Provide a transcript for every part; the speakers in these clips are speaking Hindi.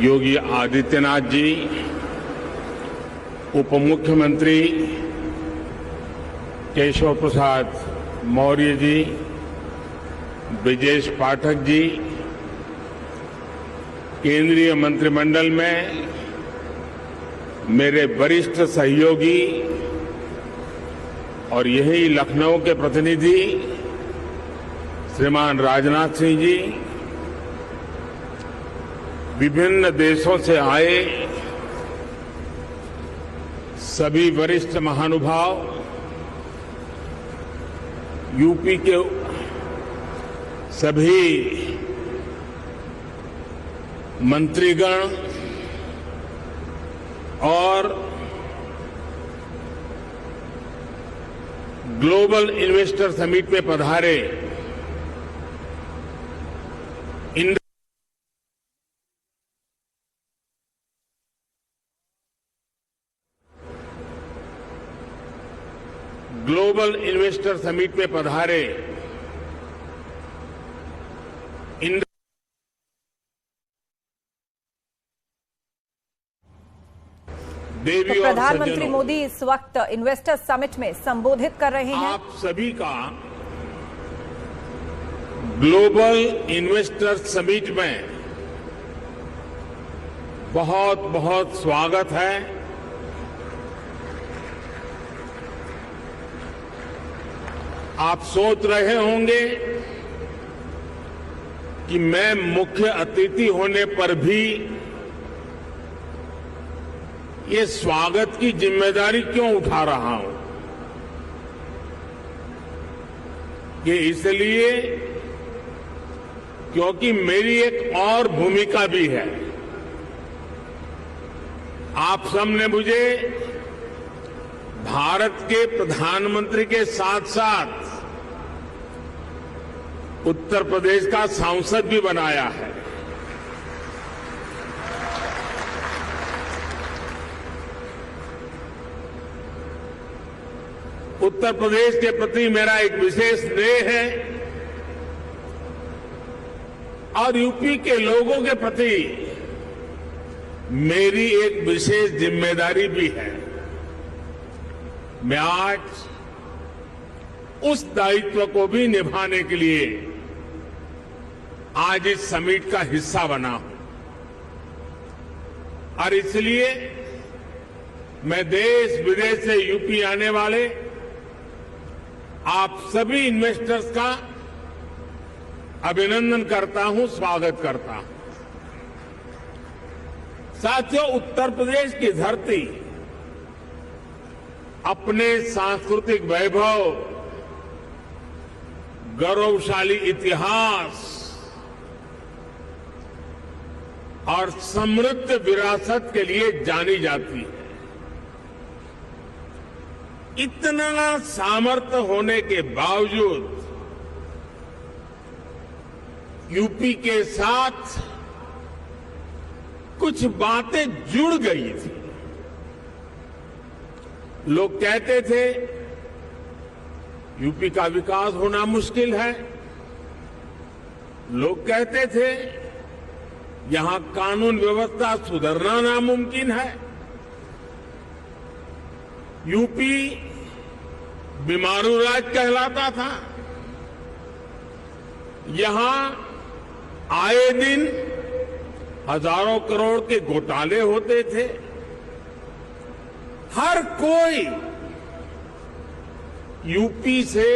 योगी आदित्यनाथ जी, उप मुख्यमंत्री केशव प्रसाद मौर्य जी, ब्रजेश पाठक जी, केंद्रीय मंत्रिमंडल में मेरे वरिष्ठ सहयोगी और यही लखनऊ के प्रतिनिधि श्रीमान राजनाथ सिंह जी, विभिन्न देशों से आए सभी वरिष्ठ महानुभाव, यूपी के सभी मंत्रीगण और ग्लोबल इन्वेस्टर समिट में पधारे ग्लोबल इन्वेस्टर समिट में पधारे तो प्रधानमंत्री मोदी इस वक्त इन्वेस्टर समिट में संबोधित कर रहे हैं। आप सभी का ग्लोबल इन्वेस्टर समिट में बहुत बहुत स्वागत है। आप सोच रहे होंगे कि मैं मुख्य अतिथि होने पर भी ये स्वागत की जिम्मेदारी क्यों उठा रहा हूं। ये इसलिए क्योंकि मेरी एक और भूमिका भी है। आप सबने मुझे भारत के प्रधानमंत्री के साथ साथ उत्तर प्रदेश का सांसद भी बनाया है। उत्तर प्रदेश के प्रति मेरा एक विशेष स्नेह है और यूपी के लोगों के प्रति मेरी एक विशेष जिम्मेदारी भी है। मैं आज उस दायित्व को भी निभाने के लिए आज इस समिट का हिस्सा बना हूं और इसलिए मैं देश विदेश से यूपी आने वाले आप सभी इन्वेस्टर्स का अभिनंदन करता हूं, स्वागत करता हूं। साथियों, उत्तर प्रदेश की धरती अपने सांस्कृतिक वैभव, गौरवशाली इतिहास और समृद्ध विरासत के लिए जानी जाती है। इतना सामर्थ्य होने के बावजूद यूपी के साथ कुछ बातें जुड़ गई थी। लोग कहते थे यूपी का विकास होना मुश्किल है। लोग कहते थे यहां कानून व्यवस्था सुधरना नामुमकिन है। यूपी बीमारू राज्य कहलाता था। यहां आए दिन हजारों करोड़ के घोटाले होते थे। हर कोई यूपी से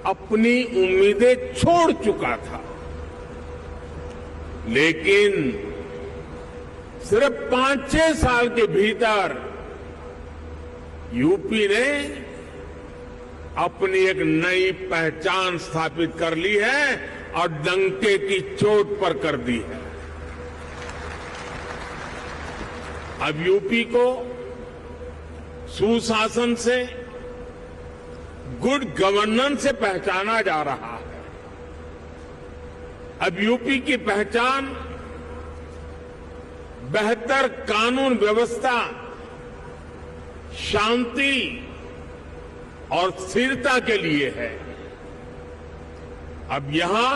अपनी उम्मीदें छोड़ चुका था, लेकिन सिर्फ 5-6 साल के भीतर यूपी ने अपनी एक नई पहचान स्थापित कर ली है और डंके की चोट पर कर दी है। अब यूपी को सुशासन से, गुड गवर्नेंस से पहचाना जा रहा है। अब यूपी की पहचान बेहतर कानून व्यवस्था, शांति और स्थिरता के लिए है। अब यहां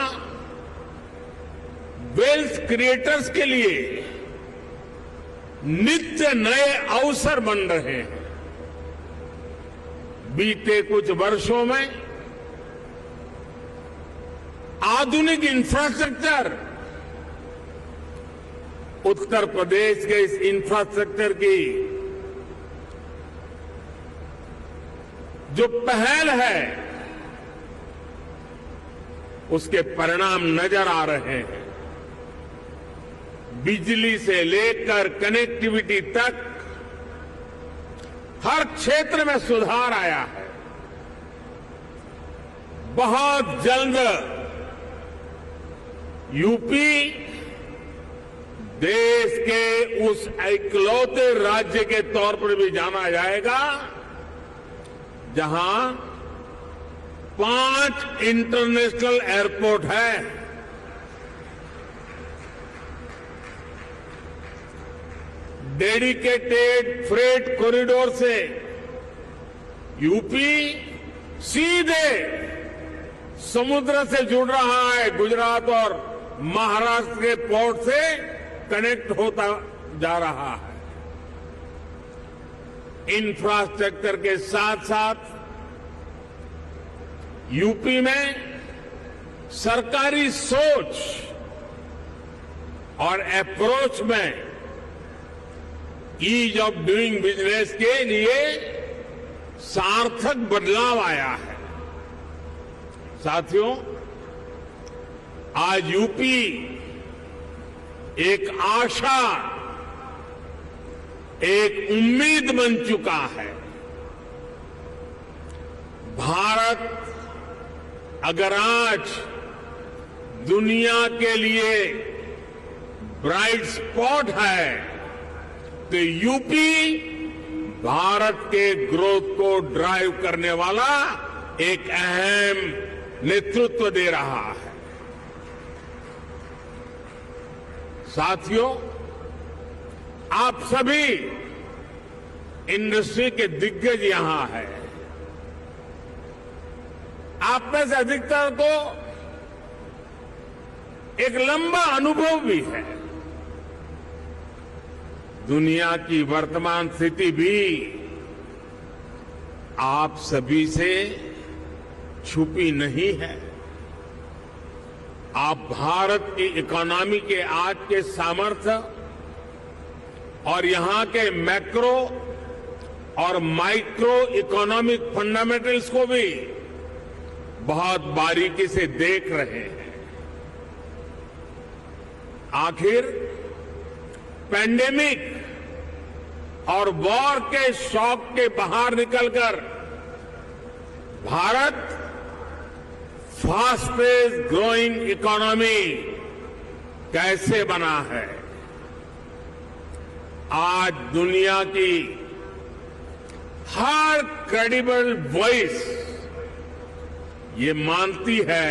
वेल्थ क्रिएटर्स के लिए नित्य नए अवसर बन रहे हैं। बीते कुछ वर्षों में आधुनिक इंफ्रास्ट्रक्चर, उत्तर प्रदेश के इस इंफ्रास्ट्रक्चर की जो पहल है उसके परिणाम नजर आ रहे हैं। बिजली से लेकर कनेक्टिविटी तक हर क्षेत्र में सुधार आया है। बहुत जल्द यूपी देश के उस इकलौते राज्य के तौर पर भी जाना जाएगा जहां 5 इंटरनेशनल एयरपोर्ट है। डेडिकेटेड फ्रेट कॉरिडोर से यूपी सीधे समुद्र से जुड़ रहा है। गुजरात और महाराष्ट्र के पोर्ट से कनेक्ट होता जा रहा है। इंफ्रास्ट्रक्चर के साथ साथ यूपी में सरकारी सोच और अप्रोच में ईज ऑफ डूइंग बिजनेस के लिए सार्थक बदलाव आया है। साथियों, आज यूपी एक आशा, एक उम्मीद बन चुका है। भारत अगर आज दुनिया के लिए ब्राइट स्पॉट है तो यूपी भारत के ग्रोथ को ड्राइव करने वाला एक अहम नेतृत्व दे रहा है। साथियों, आप सभी इंडस्ट्री के दिग्गज यहां हैं। आप में से अधिकतर को एक लंबा अनुभव भी है। दुनिया की वर्तमान स्थिति भी आप सभी से छुपी नहीं है। आप भारत की इकोनॉमी के आज के सामर्थ्य और यहां के मैक्रो और माइक्रो इकोनॉमिक फंडामेंटल्स को भी बहुत बारीकी से देख रहे हैं। आखिर पैंडेमिक और वॉर के शॉक के बाहर निकलकर भारत फास्टेस्ट ग्रोइंग इकोनॉमी कैसे बना है। आज दुनिया की हर क्रेडिबल वॉइस ये मानती है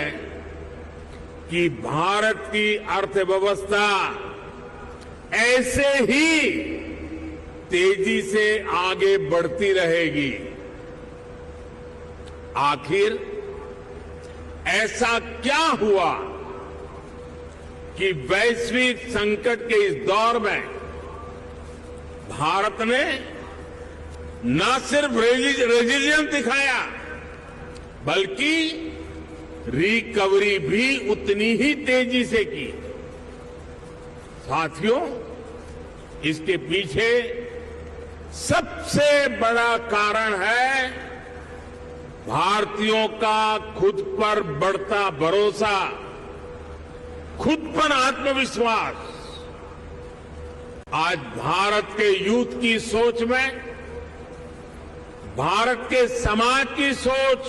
कि भारत की अर्थव्यवस्था ऐसे ही तेजी से आगे बढ़ती रहेगी। आखिर ऐसा क्या हुआ कि वैश्विक संकट के इस दौर में भारत ने न सिर्फ रेजिलियंस दिखाया बल्कि रिकवरी भी उतनी ही तेजी से की। साथियों, इसके पीछे सबसे बड़ा कारण है भारतीयों का खुद पर बढ़ता भरोसा, खुद पर आत्मविश्वास। आज भारत के यूथ की सोच में, भारत के समाज की सोच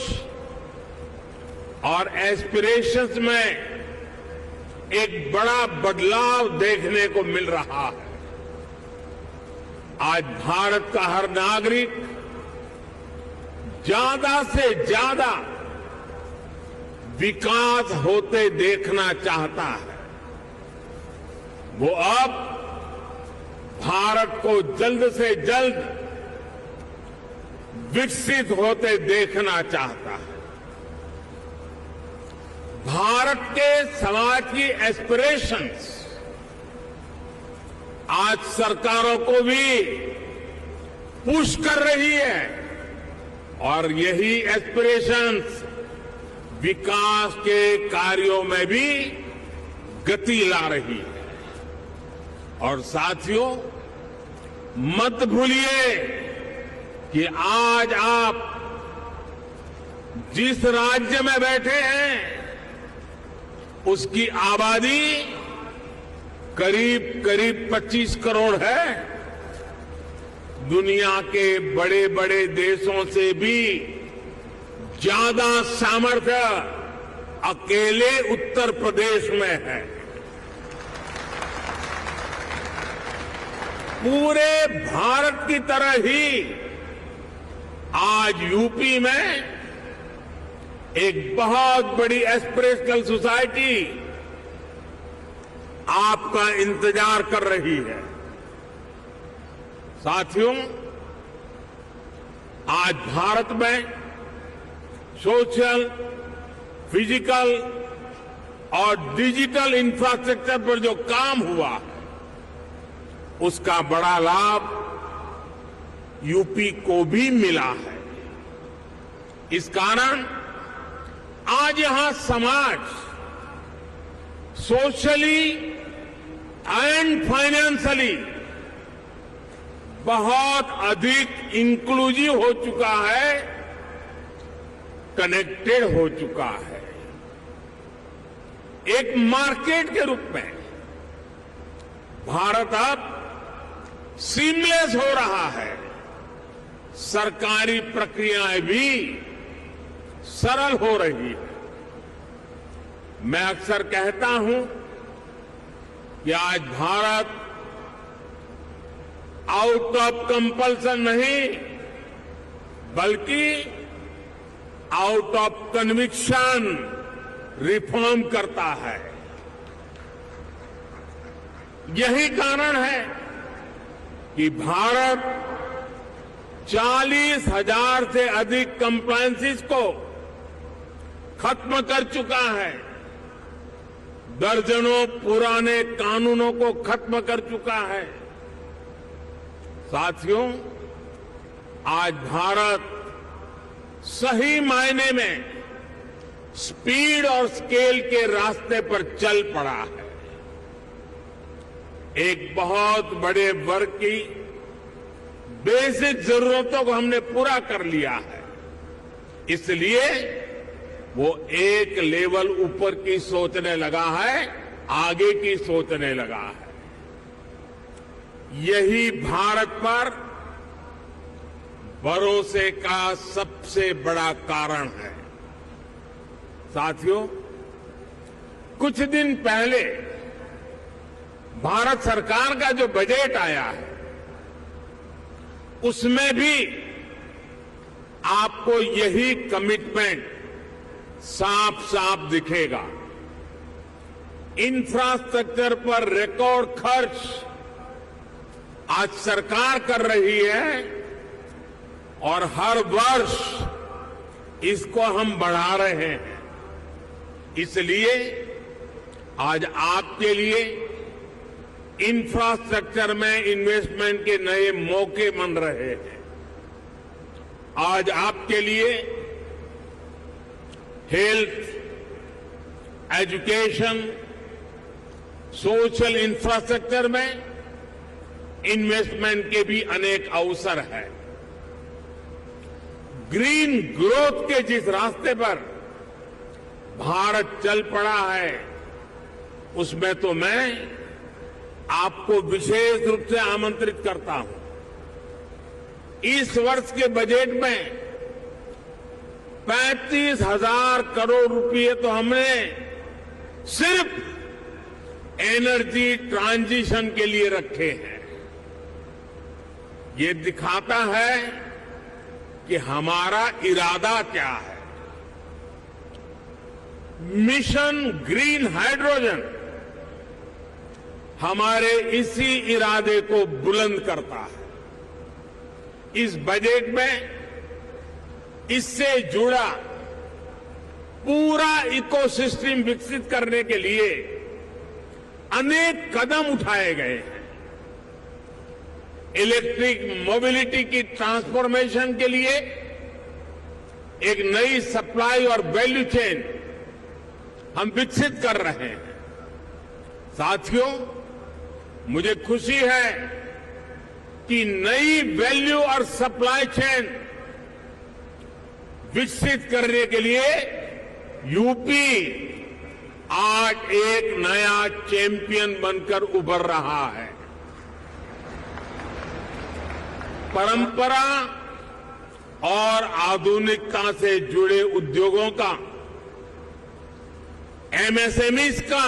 और एस्पिरेशंस में एक बड़ा बदलाव देखने को मिल रहा है। आज भारत का हर नागरिक ज्यादा से ज्यादा विकास होते देखना चाहता है। वो अब भारत को जल्द से जल्द विकसित होते देखना चाहता है। भारत के समाज की एस्पिरेशंस आज सरकारों को भी पुश कर रही है और यही एस्पिरेशंस विकास के कार्यों में भी गति ला रही है। और साथियों, मत भूलिए कि आज आप जिस राज्य में बैठे हैं उसकी आबादी करीब 25 करोड़ है। दुनिया के बड़े बड़े देशों से भी ज्यादा सामर्थ्य अकेले उत्तर प्रदेश में है। पूरे भारत की तरह ही आज यूपी में एक बहुत बड़ी एस्पिरेशनल सोसाइटी आपका इंतजार कर रही है। साथियों, आज भारत में सोशल, फिजिकल और डिजिटल इंफ्रास्ट्रक्चर पर जो काम हुआ है उसका बड़ा लाभ यूपी को भी मिला है। इस कारण आज यहां समाज सोशली एंड फाइनेंशियली बहुत अधिक इंक्लूसिव हो चुका है, कनेक्टेड हो चुका है। एक मार्केट के रूप में भारत अब सीमलेस हो रहा है। सरकारी प्रक्रियाएं भी सरल हो रही है। मैं अक्सर कहता हूं कि आज भारत आउट ऑफ कंपल्सन नहीं बल्कि आउट ऑफ कन्विक्शन रिफॉर्म करता है। यही कारण है कि भारत 40,000 से अधिक कंप्लायंसेस को खत्म कर चुका है, दर्जनों पुराने कानूनों को खत्म कर चुका है। साथियों, आज भारत सही मायने में स्पीड और स्केल के रास्ते पर चल पड़ा है। एक बहुत बड़े वर्ग की बेसिक जरूरतों को हमने पूरा कर लिया है, इसलिए वो एक लेवल ऊपर की सोचने लगा है, आगे की सोचने लगा है। यही भारत पर भरोसे का सबसे बड़ा कारण है। साथियों, कुछ दिन पहले भारत सरकार का जो बजट आया है उसमें भी आपको यही कमिटमेंट साफ साफ दिखेगा। इंफ्रास्ट्रक्चर पर रिकॉर्ड खर्च आज सरकार कर रही है और हर वर्ष इसको हम बढ़ा रहे हैं। इसलिए आज आपके लिए इंफ्रास्ट्रक्चर में इन्वेस्टमेंट के नए मौके बन रहे हैं। आज आपके लिए हेल्थ, एजुकेशन, सोशल इंफ्रास्ट्रक्चर में इन्वेस्टमेंट के भी अनेक अवसर हैं। ग्रीन ग्रोथ के जिस रास्ते पर भारत चल पड़ा है उसमें तो मैं आपको विशेष रूप से आमंत्रित करता हूं। इस वर्ष के बजट में 35,000 करोड़ रुपए तो हमने सिर्फ एनर्जी ट्रांजिशन के लिए रखे हैं। ये दिखाता है कि हमारा इरादा क्या है। मिशन ग्रीन हाइड्रोजन हमारे इसी इरादे को बुलंद करता है। इस बजट में इससे जुड़ा पूरा इकोसिस्टम विकसित करने के लिए अनेक कदम उठाए गए हैं। इलेक्ट्रिक मोबिलिटी की ट्रांसफॉर्मेशन के लिए एक नई सप्लाई और वैल्यू चेन हम विकसित कर रहे हैं। साथियों, मुझे खुशी है कि नई वैल्यू और सप्लाई चेन विकसित करने के लिए यूपी आज एक नया चैंपियन बनकर उभर रहा है। परंपरा और आधुनिकता से जुड़े उद्योगों का, एमएसएमईज का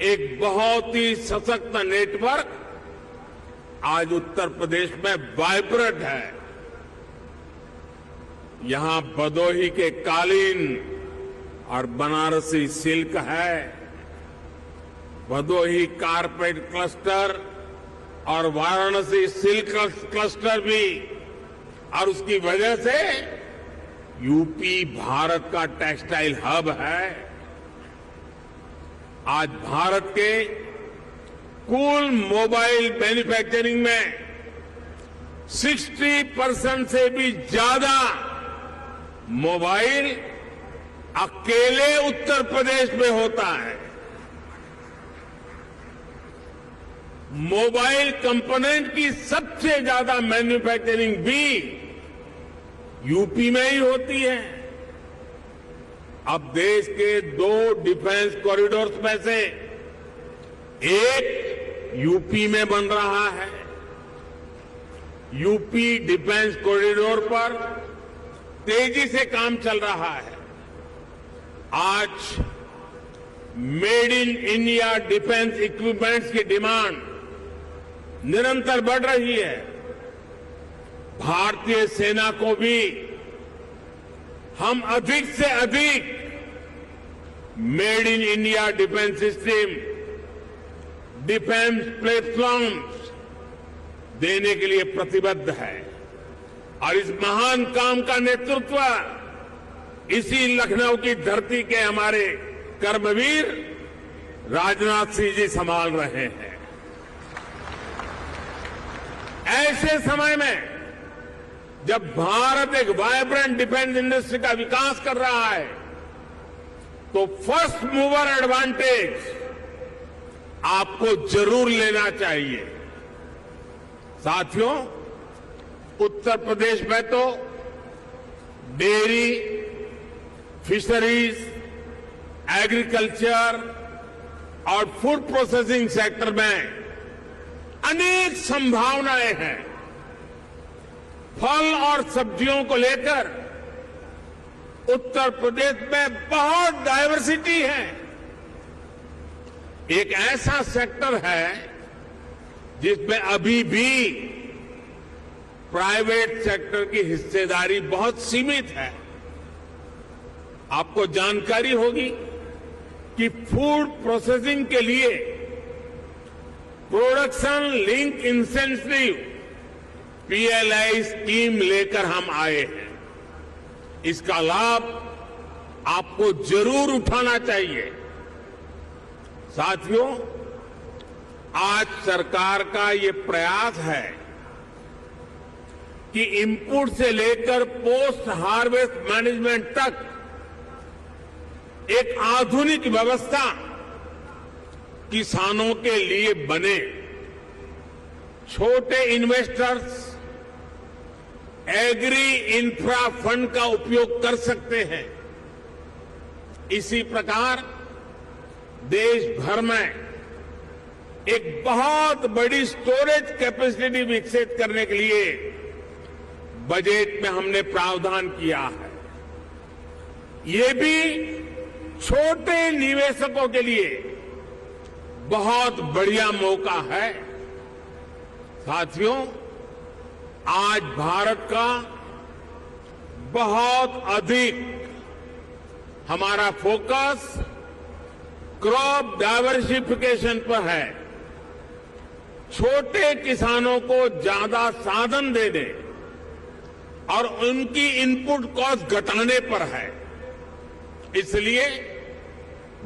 एक बहुत ही सशक्त नेटवर्क आज उत्तर प्रदेश में वाइब्रेंट है। यहां भदोही के कालीन और बनारसी सिल्क है, भदोही कारपेट क्लस्टर और वाराणसी सिल्क क्लस्टर भी, और उसकी वजह से यूपी भारत का टेक्सटाइल हब है। आज भारत के कुल मोबाइल मैन्युफैक्चरिंग में 60% से भी ज्यादा मोबाइल अकेले उत्तर प्रदेश में होता है। मोबाइल कंपोनेंट की सबसे ज्यादा मैन्युफैक्चरिंग भी यूपी में ही होती है। अब देश के 2 डिफेंस कॉरिडोर्स में से एक यूपी में बन रहा है। यूपी डिफेंस कॉरिडोर पर तेजी से काम चल रहा है। आज made in India defence equipments की डिमांड निरंतर बढ़ रही है। भारतीय सेना को भी हम अधिक से अधिक made in India defence system, defence platforms देने के लिए प्रतिबद्ध है। और इस महान काम का नेतृत्व इसी लखनऊ की धरती के हमारे कर्मवीर राजनाथ सिंह जी संभाल रहे हैं। ऐसे समय में जब भारत एक वाइब्रेंट डिफेंस इंडस्ट्री का विकास कर रहा है, तो फर्स्ट मूवर एडवांटेज आपको जरूर लेना चाहिए। साथियों, उत्तर प्रदेश में तो डेयरी, फिशरीज, एग्रीकल्चर और फूड प्रोसेसिंग सेक्टर में अनेक संभावनाएं हैं। फल और सब्जियों को लेकर उत्तर प्रदेश में बहुत डायवर्सिटी है। एक ऐसा सेक्टर है जिसमें अभी भी प्राइवेट सेक्टर की हिस्सेदारी बहुत सीमित है। आपको जानकारी होगी कि फूड प्रोसेसिंग के लिए production link incentive PLI scheme लेकर हम आए हैं। इसका लाभ आपको जरूर उठाना चाहिए। साथियों, आज सरकार का ये प्रयास है कि इनपुट से लेकर पोस्ट हार्वेस्ट मैनेजमेंट तक एक आधुनिक व्यवस्था किसानों के लिए बने। छोटे इन्वेस्टर्स एग्री इंफ्रा फंड का उपयोग कर सकते हैं। इसी प्रकार देश भर में एक बहुत बड़ी स्टोरेज कैपेसिटी विकसित करने के लिए बजट में हमने प्रावधान किया है। ये भी छोटे निवेशकों के लिए बहुत बढ़िया मौका है। साथियों, आज भारत का बहुत अधिक हमारा फोकस क्रॉप डाइवर्सिफिकेशन पर है। छोटे किसानों को ज्यादा साधन देने और उनकी इनपुट कॉस्ट घटाने पर है। इसलिए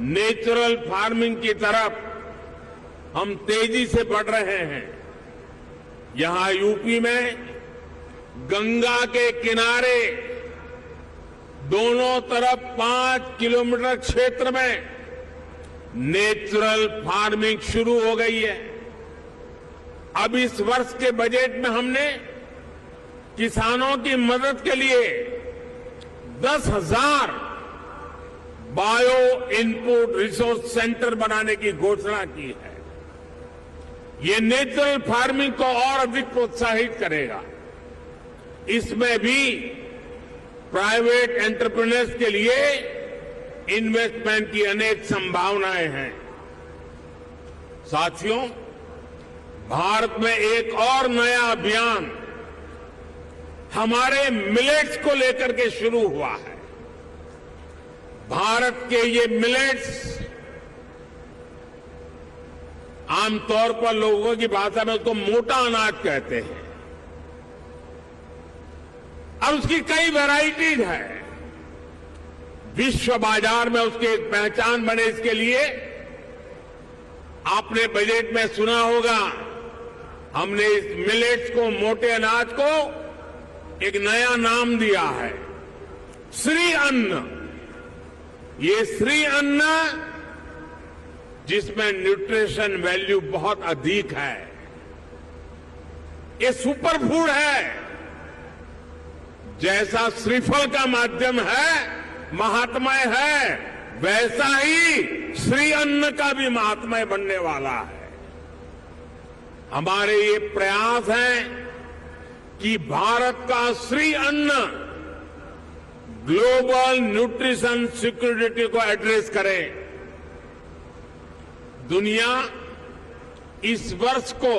नेचुरल फार्मिंग की तरफ हम तेजी से बढ़ रहे हैं। यहां यूपी में गंगा के किनारे दोनों तरफ 5 किलोमीटर क्षेत्र में नेचुरल फार्मिंग शुरू हो गई है। अब इस वर्ष के बजट में हमने किसानों की मदद के लिए 10,000 बायो इनपुट रिसोर्स सेंटर बनाने की घोषणा की है। ये नेचुरल फार्मिंग को और अधिक प्रोत्साहित करेगा। इसमें भी प्राइवेट एंटरप्रेन्योर्स के लिए इन्वेस्टमेंट की अनेक संभावनाएं हैं। साथियों, भारत में एक और नया अभियान हमारे मिलेट्स को लेकर के शुरू हुआ है। भारत के ये मिलेट्स आमतौर पर लोगों की भाषा में उसको मोटा अनाज कहते हैं और उसकी कई वैरायटीज है। विश्व बाजार में उसकी एक पहचान बने, इसके लिए आपने बजट में सुना होगा, हमने इस मिलेट्स को, मोटे अनाज को एक नया नाम दिया है, श्री अन्न। ये श्री अन्न जिसमें न्यूट्रिशन वैल्यू बहुत अधिक है, ये सुपर फूड है। जैसा श्रीफल का माध्यम है, महात्मय है, वैसा ही श्री अन्न का भी महात्मय बनने वाला है। हमारे ये प्रयास है कि भारत का श्री अन्न ग्लोबल न्यूट्रिशन सिक्योरिटी को एड्रेस करे। दुनिया इस वर्ष को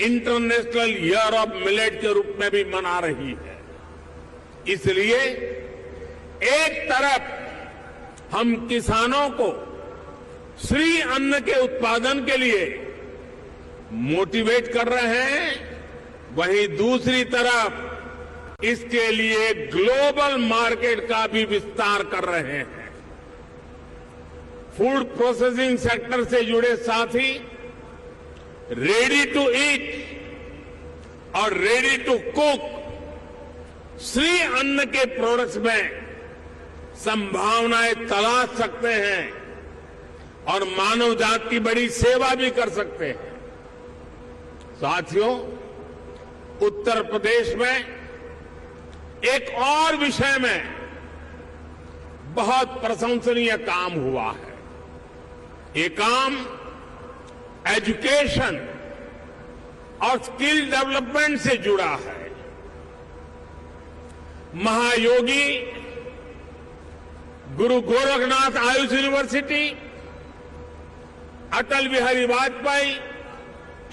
इंटरनेशनल ईयर ऑफ मिलेट के रूप में भी मना रही है। इसलिए एक तरफ हम किसानों को श्री अन्न के उत्पादन के लिए मोटिवेट कर रहे हैं, वहीं दूसरी तरफ इसके लिए ग्लोबल मार्केट का भी विस्तार कर रहे हैं। फूड प्रोसेसिंग सेक्टर से जुड़े साथी रेडी टू ईट और रेडी टू कुक श्री अन्न के प्रोडक्ट्स में संभावनाएं तलाश सकते हैं और मानव जाति की बड़ी सेवा भी कर सकते हैं। साथियों, उत्तर प्रदेश में एक और विषय में बहुत प्रशंसनीय काम हुआ है। ये काम एजुकेशन और स्किल डेवलपमेंट से जुड़ा है। Mahayogi Guru Gorakhnath Ayush university, Atal Bihari Vajpayee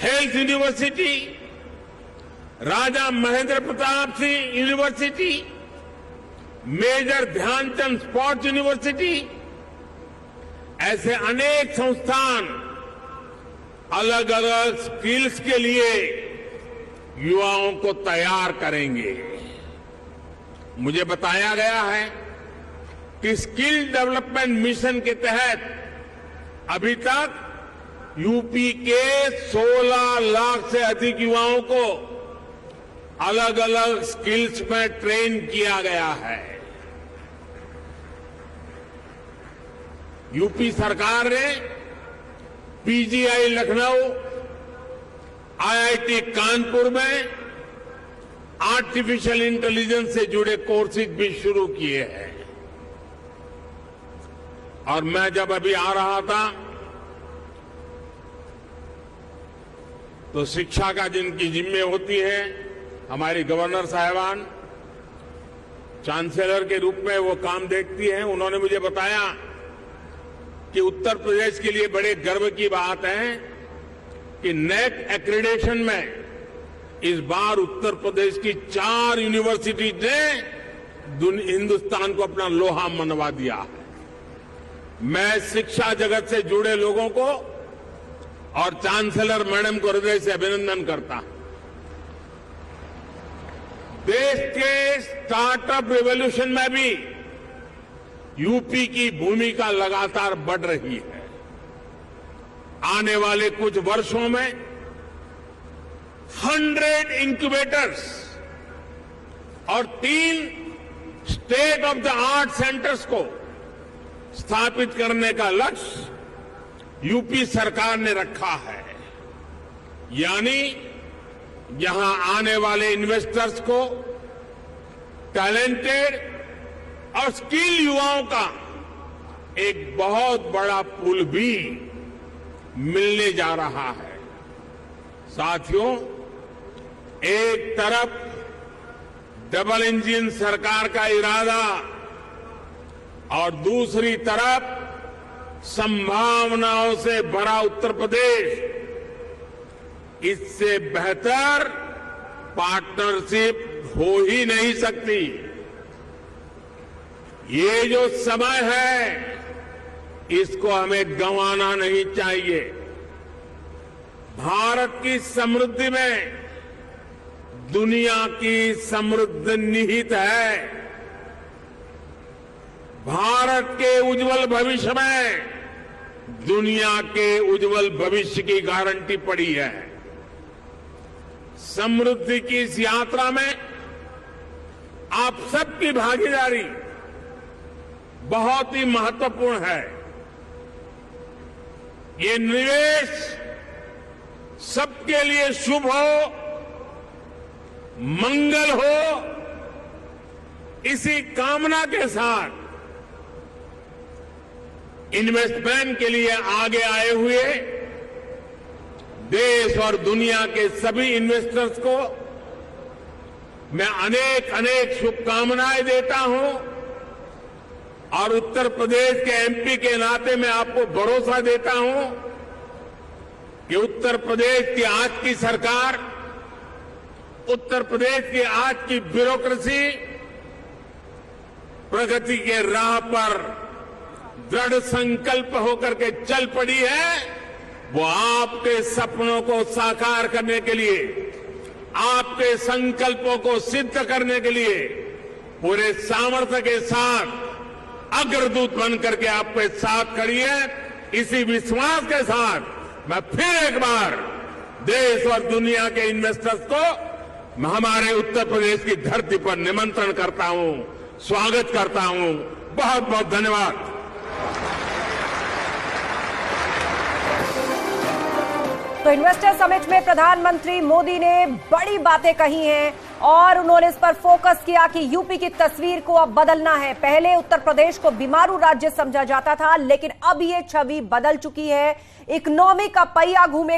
health university, Raja Mahendra Pratap Singh university, major Dhyanchand sports university, ऐसे अनेक संस्थान अलग अलग स्किल्स के लिए युवाओं को तैयार करेंगे। मुझे बताया गया है कि स्किल डेवलपमेंट मिशन के तहत अभी तक यूपी के 16 लाख से अधिक युवाओं को अलग अलग स्किल्स में ट्रेन किया गया है। यूपी सरकार ने पीजीआई लखनऊ, आईआईटी कानपुर में आर्टिफिशियल इंटेलिजेंस से जुड़े कोर्सेज भी शुरू किए हैं। और मैं जब अभी आ रहा था तो शिक्षा का जिनकी जिम्मे होती है, हमारी गवर्नर साहिबान चांसलर के रूप में वो काम देखती हैं, उन्होंने मुझे बताया कि उत्तर प्रदेश के लिए बड़े गर्व की बात है कि नेक एक्रेडिटेशन में इस बार उत्तर प्रदेश की 4 यूनिवर्सिटी ने हिंदुस्तान को अपना लोहा मनवा दिया है। मैं शिक्षा जगत से जुड़े लोगों को और चांसलर मैडम को हृदय से अभिनंदन करता हूं। देश के स्टार्टअप रिवॉल्यूशन में भी यूपी की भूमिका लगातार बढ़ रही है। आने वाले कुछ वर्षों में 100 इंक्यूबेटर्स और 3 state of the art centres को स्थापित करने का लक्ष्य यूपी सरकार ने रखा है। यानी यहां आने वाले इन्वेस्टर्स को टैलेंटेड और स्किल युवाओं का एक बहुत बड़ा पूल भी मिलने जा रहा है। साथियों, एक तरफ डबल इंजन सरकार का इरादा और दूसरी तरफ संभावनाओं से भरा उत्तर प्रदेश, इससे बेहतर पार्टनरशिप हो ही नहीं सकती। ये जो समय है इसको हमें गंवाना नहीं चाहिए। भारत की समृद्धि में दुनिया की समृद्धि निहित है। भारत के उज्जवल भविष्य में दुनिया के उज्जवल भविष्य की गारंटी पड़ी है। समृद्धि की इस यात्रा में आप सबकी भागीदारी बहुत ही महत्वपूर्ण है। ये निवेश सबके लिए शुभ हो, मंगल हो, इसी कामना के साथ इन्वेस्टमेंट के लिए आगे आए हुए देश और दुनिया के सभी इन्वेस्टर्स को मैं अनेक अनेक शुभकामनाएं देता हूं और उत्तर प्रदेश के एमपी के नाते मैं आपको भरोसा देता हूं कि उत्तर प्रदेश की आज की सरकार, उत्तर प्रदेश की आज की ब्यूरोक्रेसी प्रगति के राह पर दृढ़ संकल्प होकर के चल पड़ी है। वो आपके सपनों को साकार करने के लिए, आपके संकल्पों को सिद्ध करने के लिए पूरे सामर्थ्य के साथ अग्रदूत बन करके आपके साथ खड़ी है। इसी विश्वास के साथ मैं फिर एक बार देश और दुनिया के इन्वेस्टर्स को हमारे उत्तर प्रदेश की धरती पर निमंत्रण करता हूं, स्वागत करता हूं। बहुत बहुत धन्यवाद। तो इन्वेस्टर समिट में प्रधानमंत्री मोदी ने बड़ी बातें कही हैं और उन्होंने इस पर फोकस किया कि यूपी की तस्वीर को अब बदलना है। पहले उत्तर प्रदेश को बीमारू राज्य समझा जाता था, लेकिन अब ये छवि बदल चुकी है। इकोनॉमी का पहिया घूमेगा।